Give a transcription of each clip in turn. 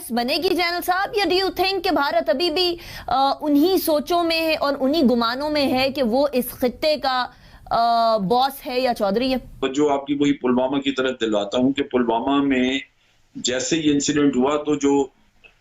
बहस बनेगी जैनल साहब, या डू यू थिंक कि भारत अभी भी उन्हीं सोचों में है और उन्हीं गुमानों में है कि वो इस खित्ते का बॉस है या चौधरी है? तो जो आपकी वही पुलवामा की तरफ दिलवाता हूँ कि पुलवामा में जैसे ये इंसिडेंट हुआ तो जो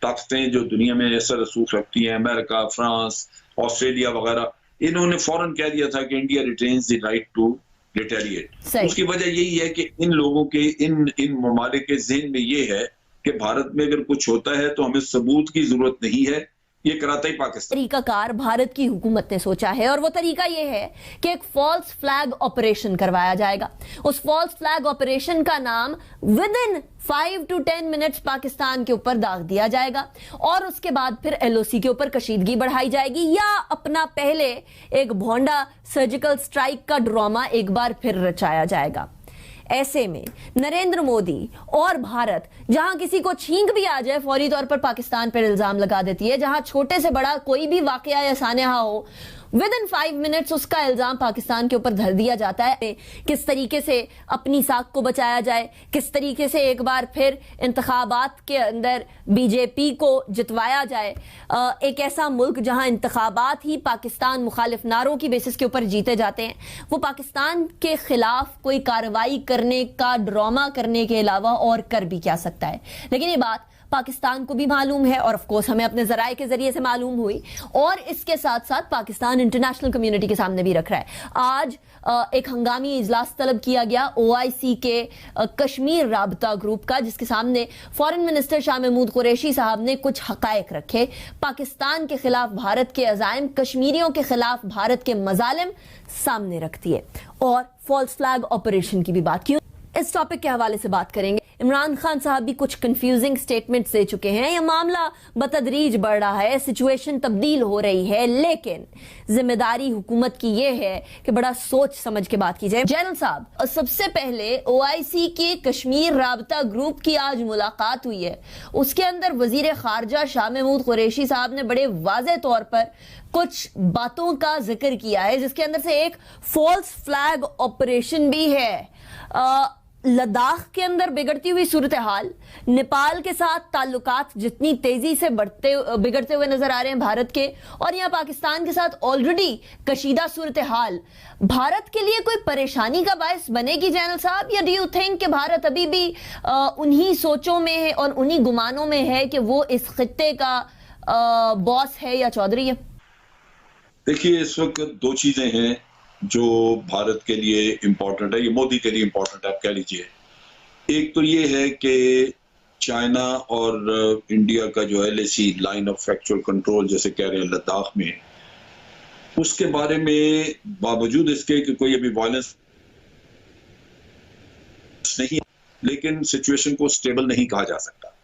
ताकतें जो दुनिया में असर रसूख रखती हैं, अमेरिका, फ्रांस, ऑस्ट्रेलिया वगैरह, इन्होंने फौरन कह दिया था कि India retains the right to retaliate. उसकी वजह यही है कि इन लोगों के इन ममालिक के ज़हन में ये है कि भारत में अगर कुछ होता है तो हमें सबूत की जरूरत नहीं है, ये कराता ही पाकिस्तान। तरीकाकार भारत की हुकूमत ने सोचा है और वो तरीका ये है कि एक फॉल्स फ्लैग ऑपरेशन करवाया जाएगा। उस फॉल्स फ्लैग ऑपरेशन का नाम with in 5 to 10 minutes Pakistan के ऊपर दाग दिया जाएगा और उसके बाद फिर एलओसी के ऊपर कशीदगी बढ़ाई जाएगी या अपना पहले एक भोंडा सर्जिकल स्ट्राइक का ड्रामा एक बार फिर रचाया जाएगा। ऐसे में नरेंद्र मोदी और भारत जहां किसी को छींक भी आ जाए फौरी तौर पर पाकिस्तान पर इल्जाम लगा देती है। जहां छोटे से बड़ा कोई भी वाकया या सानेहा हो, विद इन 5 मिनट्स उसका इल्जाम पाकिस्तान के ऊपर धर दिया जाता है। किस तरीके से अपनी साख को बचाया जाए, किस तरीके से एक बार फिर इंतखाबात के अंदर बीजेपी को जितवाया जाए। एक ऐसा मुल्क जहां इंतखाबात ही पाकिस्तान मुखालिफ नारों की बेसिस के ऊपर जीते जाते हैं, वो पाकिस्तान के खिलाफ कोई कार्रवाई करने का ड्रामा करने के अलावा और कर भी क्या सकता है। लेकिन ये बात पाकिस्तान को भी मालूम है और ऑफ कोर्स हमें अपने जराए के जरिए से मालूम हुई और इसके साथ साथ पाकिस्तान इंटरनेशनल कम्युनिटी के सामने भी रख रहा है। आज एक हंगामी इजलास तलब किया गया ओआईसी के कश्मीर राबता ग्रुप का, जिसके सामने फॉरेन मिनिस्टर शाह महमूद कुरैशी साहब ने कुछ हकायक रखे। पाकिस्तान के खिलाफ भारत के अज़ाइम, कश्मीरियों के खिलाफ भारत के मजालिम सामने रख दिए और फॉल्स फ्लैग ऑपरेशन की भी बात की। इस टॉपिक के हवाले से बात करेंगे। इमरान खान साहब भी कुछ कंफ्यूजिंग स्टेटमेंट्स दे चुके हैं। यह मामला बतदरीज बढ़ रहा है, सिचुएशन तब्दील हो रही है, लेकिन जिम्मेदारी हुकूमत की यह है कि बड़ा सोच समझ के बात की जाए। जनरल साहब, सबसे पहले ओआईसी के कश्मीर राबता ग्रुप की आज मुलाकात हुई है। उसके अंदर वजीर खारजा शाह महमूद कुरैशी साहब ने बड़े वाज़ेह तौर पर कुछ बातों का जिक्र किया है, जिसके अंदर से एक फॉल्स फ्लैग ऑपरेशन भी है। लद्दाख के अंदर बिगड़ती हुई सूरत हाल, नेपाल के साथ ताल्लुकात जितनी तेजी से बिगड़ते हुए नजर आ रहे हैं भारत के, और यहाँ पाकिस्तान के साथ ऑलरेडी कशीदा सूरत हाल भारत के लिए कोई परेशानी का बायस बनेगी जैनल साहब, या डू यू थिंक कि भारत अभी भी उन्हीं सोचों में है और उन्हीं गुमानों में है कि वो इस खित्ते का बॉस है या चौधरी है? देखिए, इस वक्त दो चीजें हैं जो भारत के लिए इंपॉर्टेंट है, ये मोदी के लिए इंपॉर्टेंट है, आप कह लीजिए। एक तो ये है कि चाइना और इंडिया का जो LAC line of actual control जैसे कह रहे हैं लद्दाख में, उसके बारे में बावजूद इसके कि कोई अभी वायलेंस नहीं, लेकिन सिचुएशन को स्टेबल नहीं कहा जा सकता।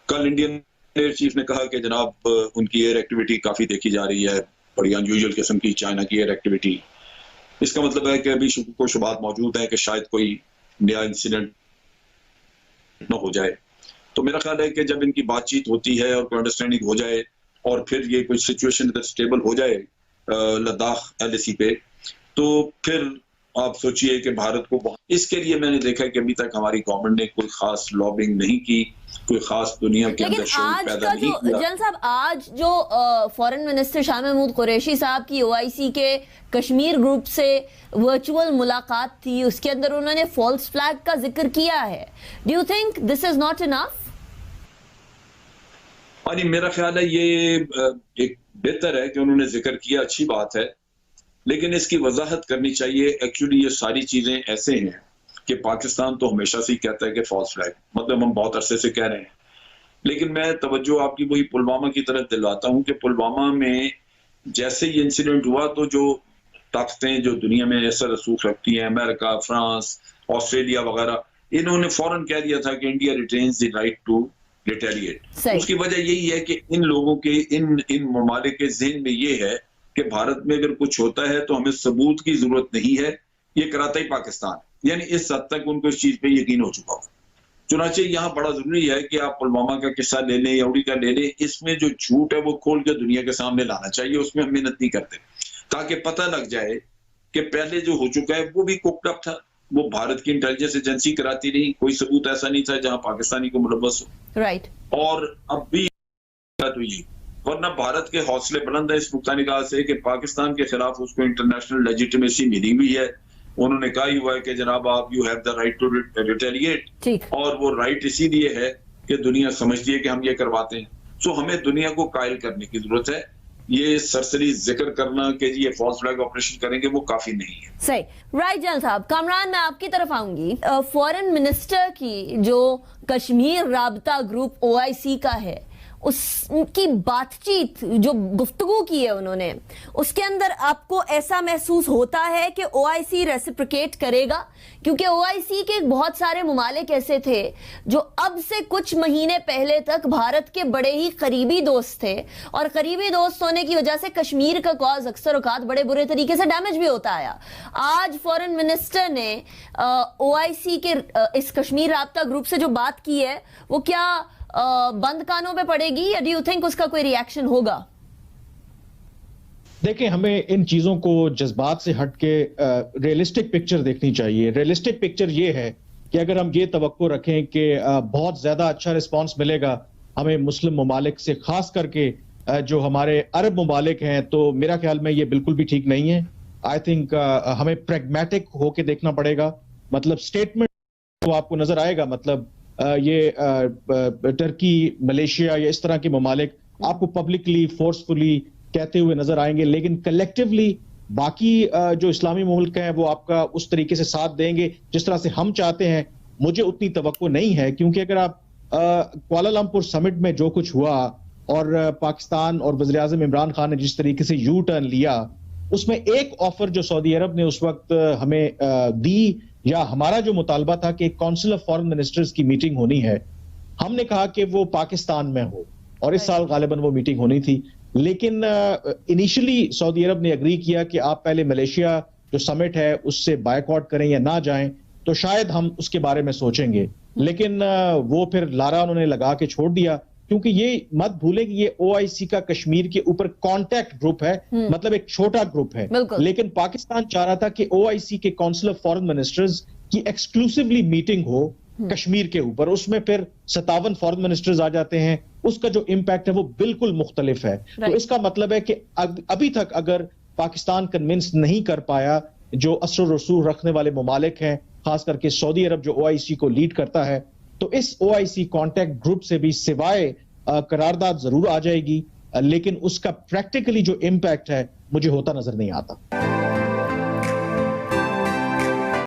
कल इंडियन एयर चीफ ने कहा कि जनाब उनकी एयर एक्टिविटी काफी देखी जा रही है, बड़ी अनयूजुअल किस्म की चाइना की एयर एक्टिविटी। इसका मतलब है कि अभी कोई शुबात मौजूद है कि शायद कोई नया इंसिडेंट न हो जाए। तो मेरा ख्याल है कि जब इनकी बातचीत होती है और कोई अंडरस्टैंडिंग हो जाए और फिर ये कोई सिचुएशन स्टेबल हो जाए लद्दाख LAC पे, तो फिर आप सोचिए कि भारत को इसके लिए मैंने देखा है कि अभी तक हमारी गवर्नमेंट ने कोई खास लॉबिंग नहीं की, कोई खास दुनिया के अंदर शोर पैदा नहीं किया। जनरल साहब, आज जो फॉरेन मिनिस्टर शाह महमूद कुरैशी साहब की ओआईसी के कश्मीर ग्रुप से वर्चुअल मुलाकात थी, उसके अंदर उन्होंने फॉल्स फ्लैग का जिक्र किया है। Do you think this is not enough? मेरा ख्याल है ये एक बेहतर है कि उन्होंने जिक्र किया, अच्छी बात है, लेकिन इसकी वजाहत करनी चाहिए। एक्चुअली ये सारी चीजें ऐसे हैं कि पाकिस्तान तो हमेशा से ही कहता है कि फॉल्स फ्लैग, मतलब हम बहुत अरसे से कह रहे हैं, लेकिन मैं तवज्जो आपकी वही पुलवामा की तरफ दिलवाता हूं कि पुलवामा में जैसे ये इंसिडेंट हुआ तो जो ताकतें जो दुनिया में असर रसूख रखती हैं, अमेरिका, फ्रांस, ऑस्ट्रेलिया वगैरह, इन्होंने फौरन कह दिया था कि India retains the right to retaliate. उसकी वजह यही है कि इन लोगों के इन ममालिक के ज़हन में ये है कि भारत में अगर कुछ होता है तो हमें सबूत की जरूरत नहीं है, ये कराता ही पाकिस्तान। यानी इस हद तक उनको इस चीज पे यकीन हो चुका हो। चुनाचे यहाँ बड़ा जरूरी है कि आप पुलवामा का किस्सा ले लें या उड़ी का ले लें, इसमें जो झूठ है वो खोल के दुनिया के सामने लाना चाहिए। उसमें हम मेहनत नहीं करते ताकि पता लग जाए कि पहले जो हो चुका है वो भी कुकड अप था, वो भारत की इंटेलिजेंस एजेंसी कराती रही, कोई सबूत ऐसा नहीं था जहां पाकिस्तानी को मुलव्वस हो। राइट। और अब भी तो ये, वरना भारत के हौसले बुलंद है इस नुक्ता निगाह से कि पाकिस्तान के खिलाफ उसको इंटरनेशनल लेजिटिमेसी मिली हुई है। उन्होंने कहा ही हुआ है कि जनाब आप you have the right to retaliate, और वो राइट इसीलिए है कि दुनिया समझती है कि हम ये करवाते हैं। सो हमें दुनिया को कायल करने की जरूरत है। ये सरसरी जिक्र करना कि ये फॉल्स फ्लैग ऑपरेशन करेंगे वो काफी नहीं है। सही। राइट जनरल साहब, कामरान मैं आपकी तरफ आऊंगी। फॉरेन मिनिस्टर की जो कश्मीर राबता ग्रुप OIC का है, उसकी बातचीत जो गुफ्तगू की है उन्होंने, उसके अंदर आपको ऐसा महसूस होता है कि OIC रेसिप्रोकेट करेगा? क्योंकि OIC के बहुत सारे मुमालिक ऐसे थे जो अब से कुछ महीने पहले तक भारत के बड़े ही करीबी दोस्त थे, और करीबी दोस्त होने की वजह से कश्मीर का कॉज अक्सर औकात बड़े बुरे तरीके से डैमेज भी होता आया। आज फॉरेन मिनिस्टर ने OIC के इस कश्मीर राबता ग्रुप से जो बात की है वो क्या बंद कानों पे पड़ेगी, या डू यू थिंक उसका कोई रिएक्शन होगा? देखिए, हमें इन चीजों को जज्बात से हट के रियलिस्टिक पिक्चर देखनी चाहिए। रियलिस्टिक पिक्चर ये है कि अगर हम ये तवक्को रखें कि बहुत ज्यादा अच्छा रिस्पांस मिलेगा हमें मुस्लिम ममालिक से, खास करके जो हमारे अरब ममालिक हैं, तो मेरा ख्याल में ये बिल्कुल भी ठीक नहीं है। आई थिंक हमें प्रैग्मेटिक होके देखना पड़ेगा। मतलब स्टेटमेंट तो आपको नजर आएगा, मतलब ये टर्की, मलेशिया या इस तरह के ममालिक आपको पब्लिकली फोर्सफुली कहते हुए नजर आएंगे, लेकिन कलेक्टिवली बाकी जो इस्लामी मुल्क हैं वो आपका उस तरीके से साथ देंगे जिस तरह से हम चाहते हैं। मुझे उतनी तवक्को नहीं है, क्योंकि अगर आप कुआलालंपुर समिट में जो कुछ हुआ और पाकिस्तान और वज़ीर आज़म इमरान खान ने जिस तरीके से यू टर्न लिया, उसमें एक ऑफर जो सऊदी अरब ने उस वक्त हमें दी, या हमारा जो मुतालबा था कि काउंसिल ऑफ फॉरेन मिनिस्टर्स की मीटिंग होनी है, हमने कहा कि वो पाकिस्तान में हो, और इस साल गालिबन वो मीटिंग होनी थी। लेकिन इनिशियली सऊदी अरब ने एग्री किया कि आप पहले मलेशिया जो समिट है उससे बायकॉट करें या ना जाएं, तो शायद हम उसके बारे में सोचेंगे। लेकिन वो फिर लारा उन्होंने लगा के छोड़ दिया, क्योंकि ये मत भूलें कि ये OIC का कश्मीर के ऊपर कॉन्टैक्ट ग्रुप है, मतलब एक छोटा ग्रुप है। लेकिन पाकिस्तान चाह रहा था कि OIC के काउंसिल ऑफ फॉरेन मिनिस्टर्स की एक्सक्लूसिवली मीटिंग हो कश्मीर के ऊपर। उसमें फिर 57 फॉरेन मिनिस्टर्स आ जाते हैं, उसका जो इम्पैक्ट है वो बिल्कुल मुख्तलिफ है। तो इसका मतलब है कि अभी तक अगर पाकिस्तान कन्विंस नहीं कर पाया, जो असर रसूख रखने वाले ममालिक हैं, खास करके सऊदी अरब जो OIC को लीड करता है, तो इस OIC कॉन्टैक्ट ग्रुप से भी सिवाय करारदाद जरूर आ जाएगी, लेकिन उसका प्रैक्टिकली जो इम्पैक्ट है मुझे होता नजर नहीं आता।